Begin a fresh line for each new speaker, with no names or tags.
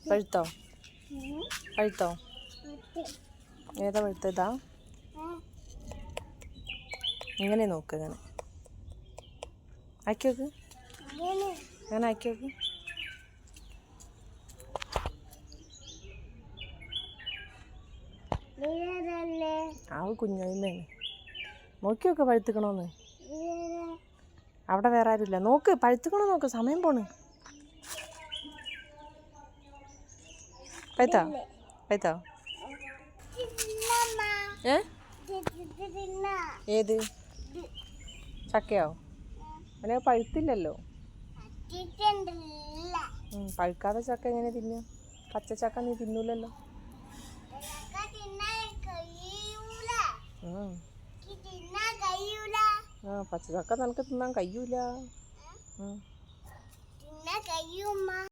പഴുത്തോ പഴുത്തോ ഏതാ പഴുത്തതാ ഇങ്ങനെ നോക്ക് അങ്ങനെ ആക്കി നോക്ക് അങ്ങനെ ആക്കി നോക്ക് ആവ് കുഞ്ഞായ്മയാണ് നോക്കി നോക്ക് പഴുത്തിക്കണോന്ന് അവിടെ വേറെ ആരുമില്ല നോക്ക് പഴുത്തിക്കണോ നോക്ക് സമയം പോണ് പഴുത്തോ പഴുത്തോ ഏത് ചക്കയോ അങ്ങനെ പഴുത്തില്ലല്ലോ പഴുക്കാതെ ചക്ക എങ്ങനെ തിന്നു പച്ച ചക്ക നീ തിന്നൂലല്ലോ പച്ച ചക്ക നിനക്ക് തിന്നാൻ കഴിയൂല